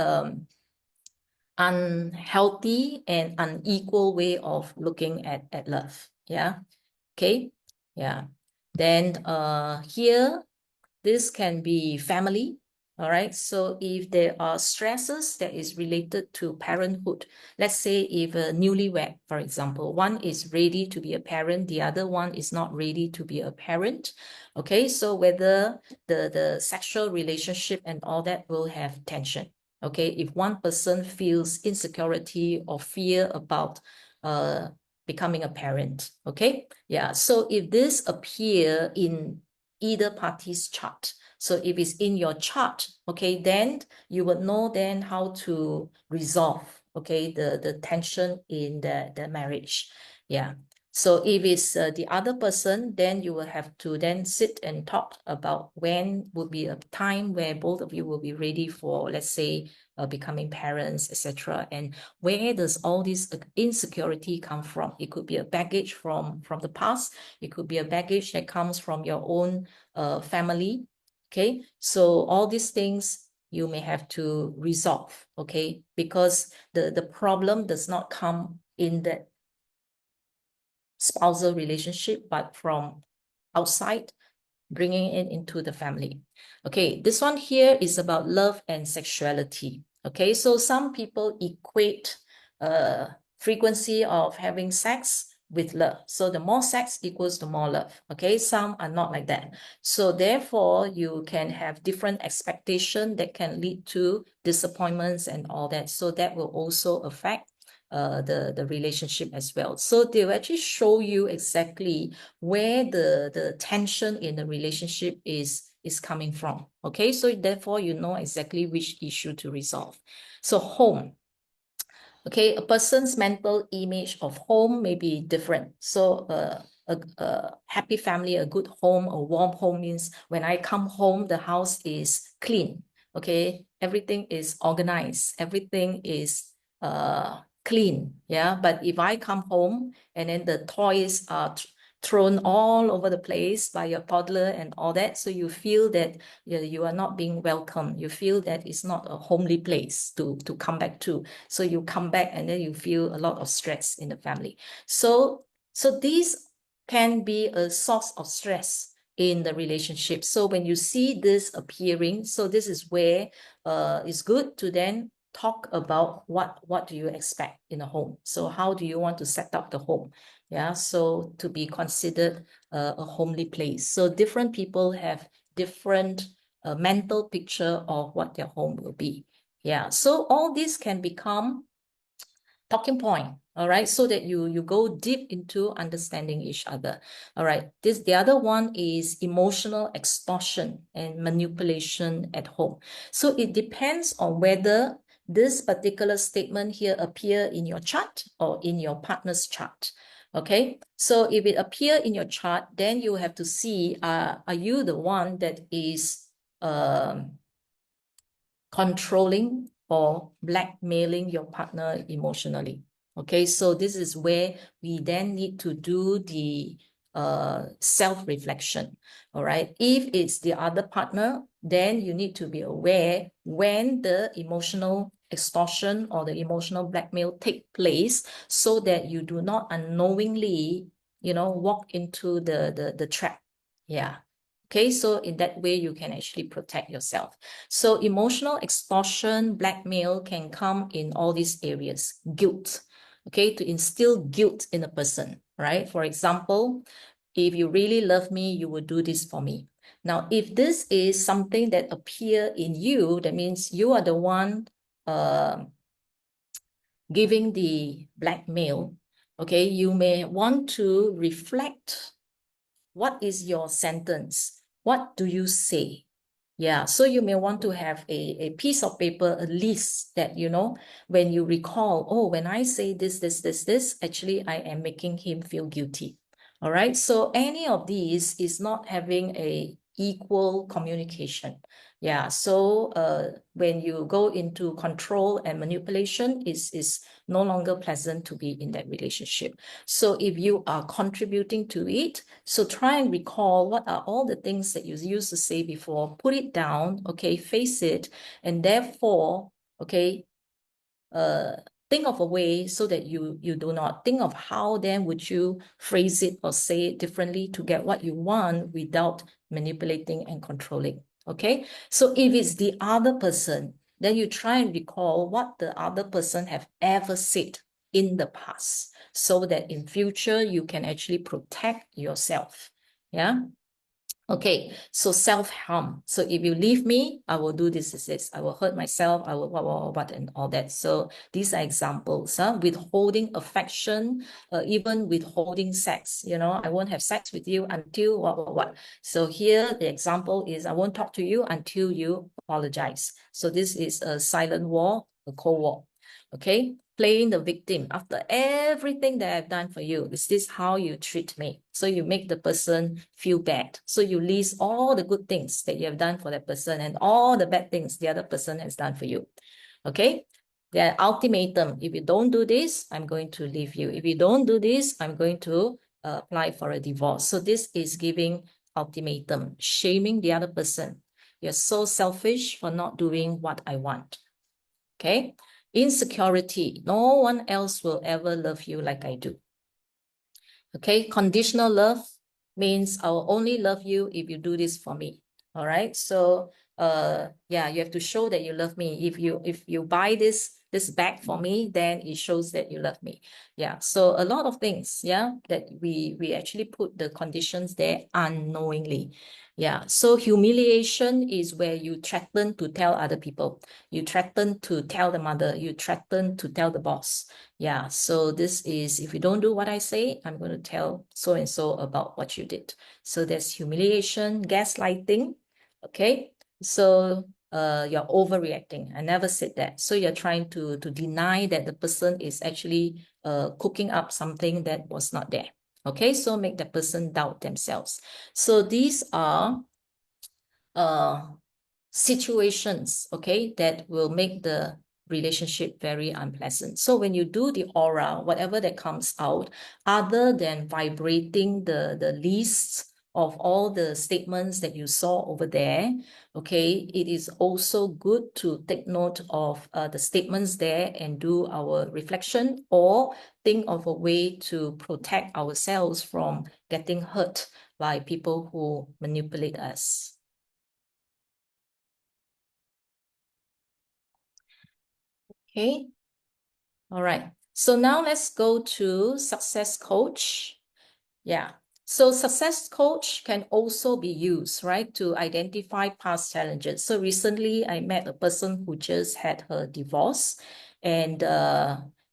unhealthy and unequal way of looking at love. Yeah. Okay. Yeah. Then here, this can be family. All right. So if there are stresses that is related to parenthood, let's say if a newlywed, for example, one is ready to be a parent, the other one is not ready to be a parent. Okay. So whether the sexual relationship and all that will have tension. Okay. If one person feels insecurity or fear about becoming a parent. Okay. Yeah. So if this appear in either party's chart, so if it's in your chart, okay, then you would know then how to resolve, okay, the tension in the marriage. Yeah. So if it's the other person, then you will have to then sit and talk about when would be a time where both of you will be ready for, let's say, becoming parents, etc. And where does all this insecurity come from? It could be a baggage from the past. It could be a baggage that comes from your own family. Okay, so all these things you may have to resolve, okay, because the problem does not come in that spousal relationship, but from outside, bringing it into the family. Okay, this one here is about love and sexuality. Okay, so some people equate frequency of having sex with love. So the more sex equals the more love. Okay, some are not like that. So therefore, you can have different expectation that can lead to disappointments and all that. So that will also affect the relationship as well. So they will actually show you exactly where the tension in the relationship is coming from. Okay, so therefore you know exactly which issue to resolve. So home. Okay, a person's mental image of home may be different. So a happy family, a good home, a warm home means when I come home, the house is clean. Okay, everything is organized, everything is clean. Yeah, but if I come home and then the toys are thrown all over the place by your toddler and all that, so you feel that you are not being welcome. You feel that it's not a homely place to come back to. So you come back and then you feel a lot of stress in the family. So these can be a source of stress in the relationship. So when you see this appearing, so this is where it's good to then talk about what do you expect in a home. So how do you want to set up the home? Yeah, so to be considered a homely place. So different people have different mental picture of what their home will be. Yeah, so all this can become talking point, all right, so that you go deep into understanding each other. All right, the other one is emotional extortion and manipulation at home. So it depends on whether this particular statement here appear in your chart or in your partner's chart. Okay, so if it appear in your chart, then you have to see, are you the one that is controlling or blackmailing your partner emotionally? Okay, so this is where we then need to do the self-reflection. All right, if it's the other partner, then you need to be aware when the emotional extortion or the emotional blackmail take place, so that you do not unknowingly, walk into the trap. Yeah. Okay, so in that way, you can actually protect yourself. So emotional extortion, blackmail can come in all these areas. Guilt, okay, to instill guilt in a person, right? For example, if you really love me, you will do this for me. Now, if this is something that appear in you, that means you are the one giving the blackmail, okay, you may want to reflect, what is your sentence? What do you say? Yeah, so you may want to have a piece of paper, a list that, when you recall, oh, when I say this, actually, I am making him feel guilty. All right, so any of these is not having a equal communication. Yeah, so when you go into control and manipulation, is no longer pleasant to be in that relationship. So if you are contributing to it, so try and recall what are all the things that you used to say before, put it down, okay, face it, and therefore, okay, think of a way so that you do not think of how then would you phrase it or say it differently to get what you want without manipulating and controlling. Okay, so if it's the other person, then you try and recall what the other person have ever said in the past, so that in future you can actually protect yourself. Yeah. Okay, so self-harm. So if you leave me, I will do this. I will hurt myself. I will what, and all that. So these are examples. Withholding affection, even withholding sex. I won't have sex with you until what. So here the example is, I won't talk to you until you apologize. So this is a silent war, a cold war. Okay, playing the victim. After everything that I've done for you, is this how you treat me? So you make the person feel bad. So you list all the good things that you have done for that person and all the bad things the other person has done for you. Okay, the ultimatum. If you don't do this, I'm going to leave you. If you don't do this, I'm going to apply for a divorce. So this is giving ultimatum, shaming the other person. You're so selfish for not doing what I want. Okay, insecurity. No one else will ever love you like I do. Okay, conditional love means I will only love you if you do this for me. All right, so yeah, you have to show that you love me. If you buy this this bag for me, then it shows that you love me. Yeah, so a lot of things, yeah, that we actually put the conditions there unknowingly. Yeah, so humiliation is where you threaten to tell other people, you threaten to tell the mother, you threaten to tell the boss. Yeah, so this is, if you don't do what I say, I'm going to tell so and so about what you did. So there's humiliation, gaslighting. Okay, so you're overreacting. I never said that. So you're trying to deny that the person is actually cooking up something that was not there. Okay, so make the person doubt themselves. So these are situations, okay, that will make the relationship very unpleasant. So when you do the aura, whatever that comes out, other than vibrating the lists of all the statements that you saw over there, okay, it is also good to take note of the statements there and do our reflection, or think of a way to protect ourselves from getting hurt by people who manipulate us. Okay. All right. So now let's go to success coach. Yeah. So success coach can also be used, right, to identify past challenges. So recently I met a person who just had her divorce, and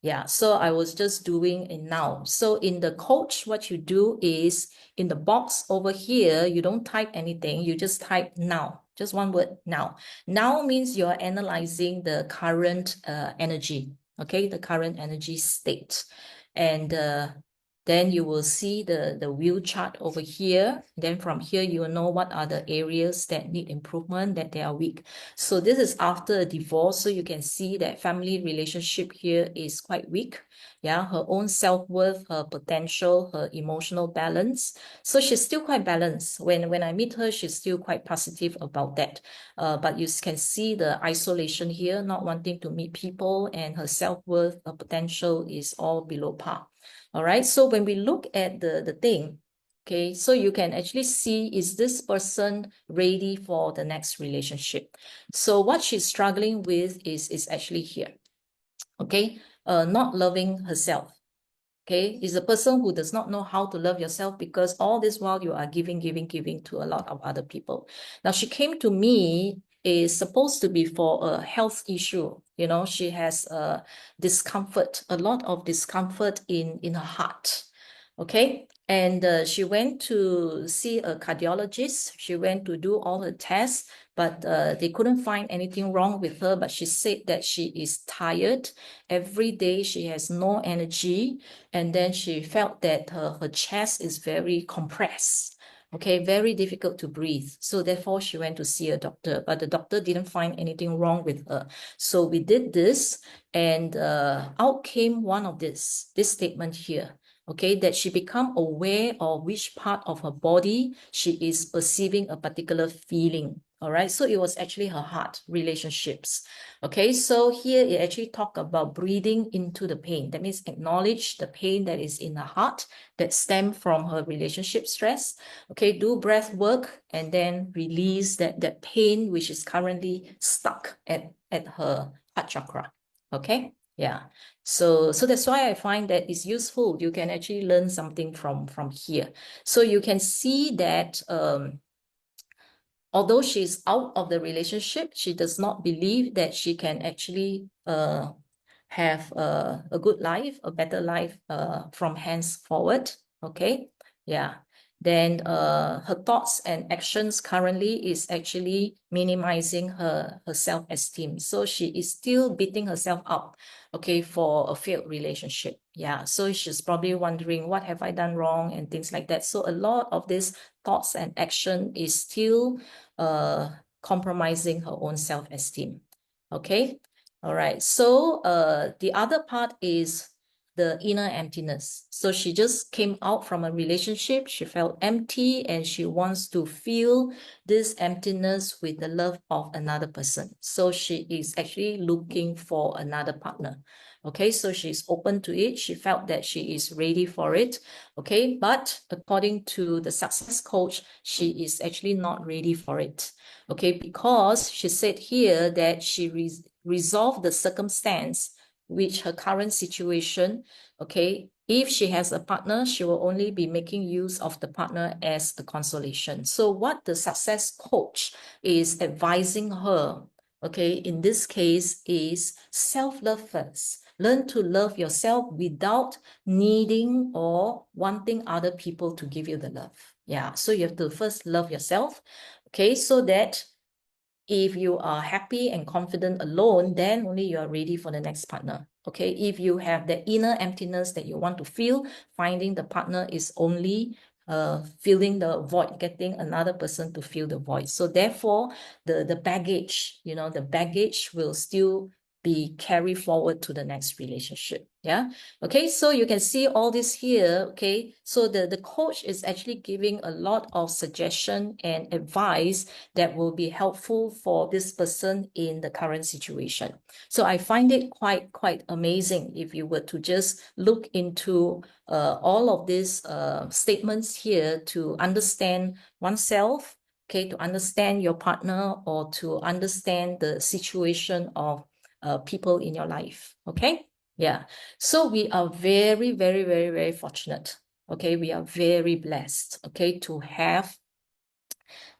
yeah, so I was just doing it now. So in the coach, what you do is in the box over here, you don't type anything, you just type now, just one word, now. Now means you're analyzing the current energy, okay, the current energy state. And then you will see the wheel chart over here. Then from here, you will know what are the areas that need improvement, that they are weak. So this is after a divorce. So you can see that family relationship here is quite weak. Yeah, her own self-worth, her potential, her emotional balance. So she's still quite balanced. When I meet her, she's still quite positive about that. But you can see the isolation here, not wanting to meet people, and her self-worth, her potential is all below par. All right, so when we look at the thing, okay, so you can actually see, is this person ready for the next relationship? So what she's struggling with is actually here, okay, not loving herself. Okay, is a person who does not know how to love yourself, because all this while you are giving to a lot of other people. Now, she came to me is supposed to be for a health issue. You know, she has discomfort, a lot of discomfort in her heart. Okay, and she went to see a cardiologist. She went to do all her tests, but they couldn't find anything wrong with her. But she said that she is tired every day. She has no energy, and then she felt that her chest is very compressed. Okay, very difficult to breathe. So therefore, she went to see a doctor, but the doctor didn't find anything wrong with her. So we did this, and out came one of this statement here. Okay, that she become aware of which part of her body she is perceiving a particular feeling. All right, so it was actually her heart relationships. Okay, so here it actually talk about breathing into the pain. That means acknowledge the pain that is in her heart that stem from her relationship stress. Okay, do breath work and then release that pain which is currently stuck at her heart chakra. Okay, yeah. So that's why I find that it's useful. You can actually learn something from here. So you can see that although she's out of the relationship, she does not believe that she can actually have a good life, a better life from henceforward. Okay, yeah. Then her thoughts and actions currently is actually minimizing her self-esteem. So she is still beating herself up, okay, for a failed relationship. Yeah, so she's probably wondering, what have I done wrong, and things like that. So a lot of this thoughts and action is still compromising her own self-esteem. Okay, all right. So the other part is the inner emptiness. So she just came out from a relationship. She felt empty, and she wants to fill this emptiness with the love of another person. So she is actually looking for another partner. Okay, so she's open to it. She felt that she is ready for it. Okay, but according to the success coach, she is actually not ready for it. Okay, because she said here that she resolve the circumstance, which her current situation, okay, if she has a partner, she will only be making use of the partner as the consolation. So what the success coach is advising her, okay, in this case is self-love first. Learn to love yourself without needing or wanting other people to give you the love. Yeah, so you have to first love yourself, okay, so that if you are happy and confident alone, then only you are ready for the next partner. Okay, if you have the inner emptiness that you want to feel, finding the partner is only filling the void, getting another person to fill the void. So therefore, the baggage, the baggage will still be carried forward to the next relationship. Yeah. Okay, so you can see all this here. Okay, so the coach is actually giving a lot of suggestion and advice that will be helpful for this person in the current situation. So I find it quite amazing if you were to just look into all of these statements here to understand oneself, okay, to understand your partner or to understand the situation of people in your life, okay? Yeah, so we are very fortunate, okay? We are very blessed, okay, to have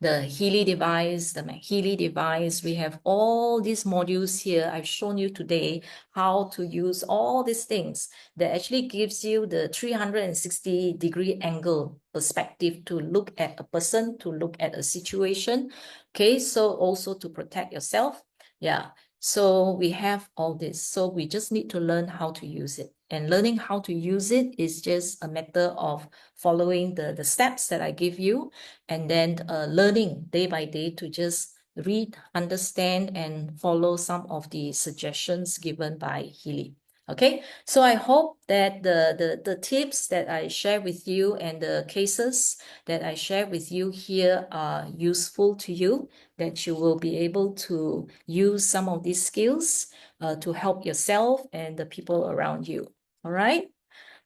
the Healy device, the Healy device. We have all these modules here. I've shown you today how to use all these things that actually gives you the 360-degree angle perspective to look at a person, to look at a situation. Okay, so also to protect yourself. Yeah, so we have all this. So we just need to learn how to use it. And learning how to use it is just a matter of following the steps that I give you, and then learning day by day to just read, understand, and follow some of the suggestions given by Healy. Okay, so I hope that the tips that I share with you and the cases that I share with you here are useful to you, that you will be able to use some of these skills to help yourself and the people around you. All right.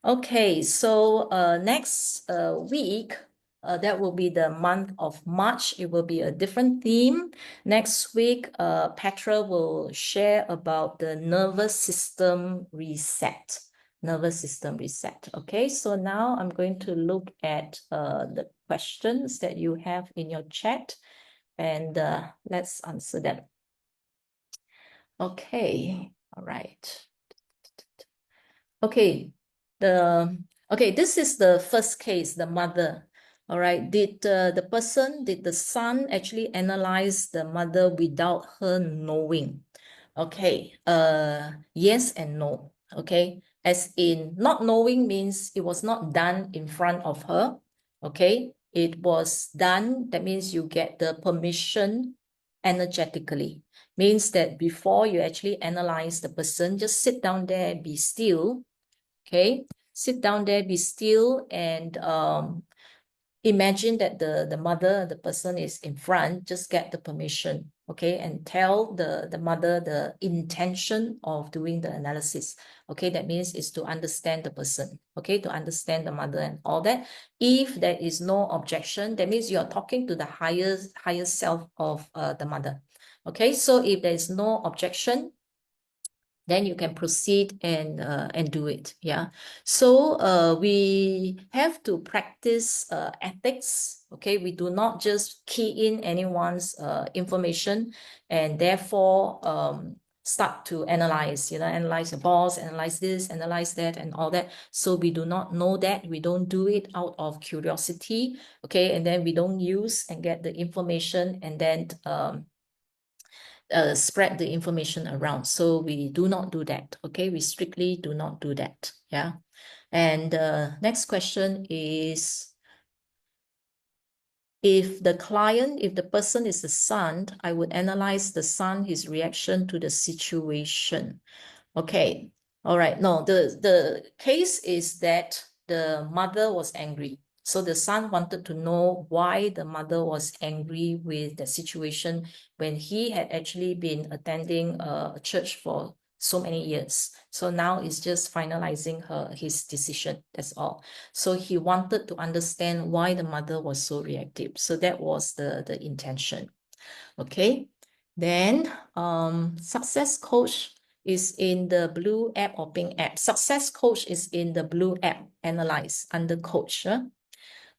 Okay, so next week, that will be the month of March. It will be a different theme. Next week, Petra will share about the nervous system reset. Nervous system reset. Okay, so now I'm going to look at the questions that you have in your chat, and let's answer them. Okay, all right. Okay, this is the first case, the mother. All right, did the son actually analyze the mother without her knowing? Okay, yes and no. Okay, as in not knowing means it was not done in front of her. Okay, it was done, that means you get the permission energetically. Means that before you actually analyze the person, just sit down there, be still. Okay, sit down there, be still, and imagine that the mother, the person is in front. Just get the permission, okay, and tell the mother the intention of doing the analysis. Okay, that means is to understand the person, okay, to understand the mother and all that. If there is no objection, that means you're talking to the higher self of the mother. Okay, so if there is no objection, then you can proceed and do it. Yeah. So we have to practice ethics. Okay, we do not just key in anyone's information and therefore start to analyze. Analyze the boss, analyze this, analyze that, and all that. So we do not know that. We don't do it out of curiosity. Okay, and then we don't use and get the information and then spread the information around. So we do not do that. Okay, we strictly do not do that. Yeah. And next question is, if the person is the son, I would analyze the son, his reaction to the situation. Okay. All right. No, the case is that the mother was angry. So the son wanted to know why the mother was angry with the situation when he had actually been attending a church for so many years. So now it's just finalizing his decision. That's all. So he wanted to understand why the mother was so reactive. So that was the intention. Okay. Then Success Coach is in the blue app or pink app. Success Coach is in the blue app, Analyze under Coach.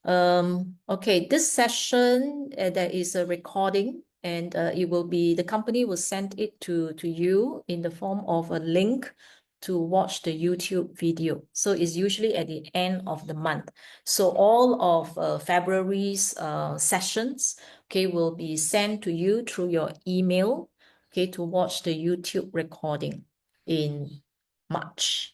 Okay, this session, there is a recording, and it will be, the company will send it to you in the form of a link to watch the YouTube video. So it's usually at the end of the month. So all of February's sessions, okay, will be sent to you through your email, okay, to watch the YouTube recording in March.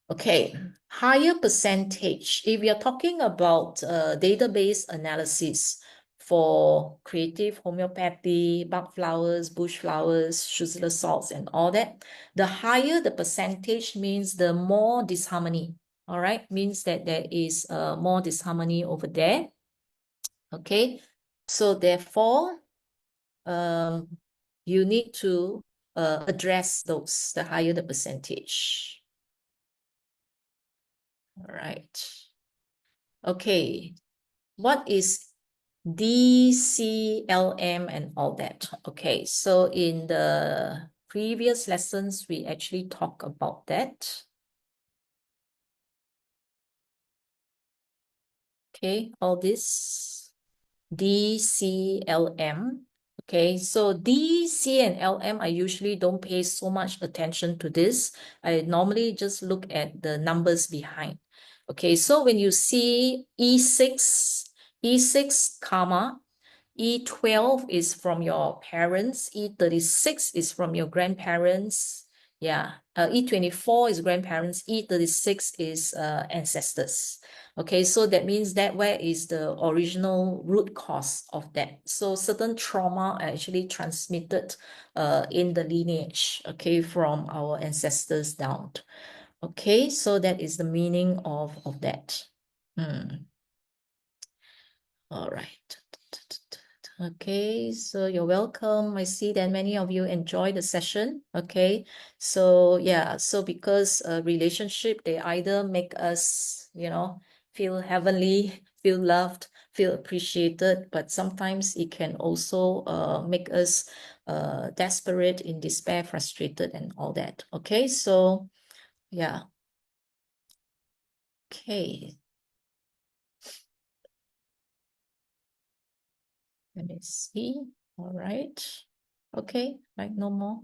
Okay, higher percentage. If you're talking about database analysis for creative homeopathy, bug flowers, bush flowers, Schussler salts, and all that, the higher the percentage means the more disharmony. All right, means that there is more disharmony over there. Okay, so therefore, you need to address those, the higher the percentage. All right. Okay. What is DCLM and all that? Okay. So in the previous lessons, we actually talk about that. Okay. All this DCLM. Okay, so D, C, and LM, I usually don't pay so much attention to this. I normally just look at the numbers behind. Okay, so when you see E6 karma, E12 is from your parents, E36 is from your grandparents. Yeah, E24 is grandparents, E36 is ancestors. Okay, so that means that where is the original root cause of that? So certain trauma are actually transmitted in the lineage, okay, from our ancestors down. Okay, so that is the meaning of that. All right. Okay, so you're welcome. I see that many of you enjoy the session. Okay, so yeah, so because a relationship, they either make us, feel heavenly, feel loved, feel appreciated, but sometimes it can also make us desperate, in despair, frustrated, and all that. Okay, so yeah. Okay. Let me see. All right. Okay, right, no more.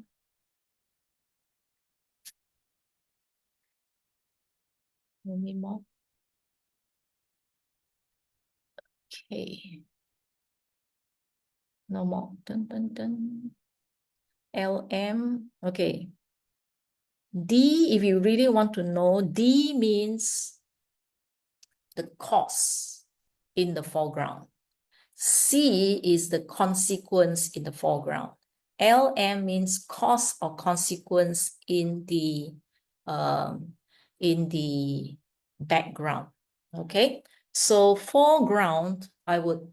No more. Okay. No more. Dun, dun, dun. LM. Okay. D, if you really want to know, D means the cause in the foreground. C is the consequence in the foreground. LM means cause or consequence in the background. Okay, so foreground, I would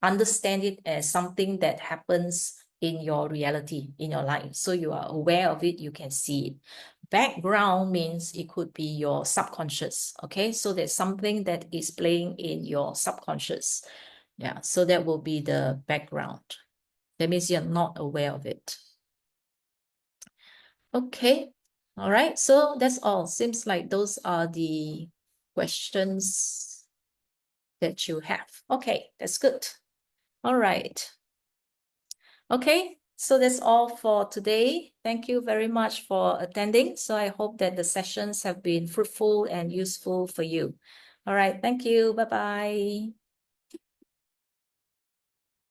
understand it as something that happens in your reality, in your life. So you are aware of it, you can see it. Background means it could be your subconscious. Okay, so there's something that is playing in your subconscious. Yeah, so that will be the background. That means you're not aware of it. Okay, all right, so that's all. Seems like those are the questions that you have. Okay, that's good. All right. Okay, so that's all for today. Thank you very much for attending. So I hope that the sessions have been fruitful and useful for you. All right, thank you. Bye-bye.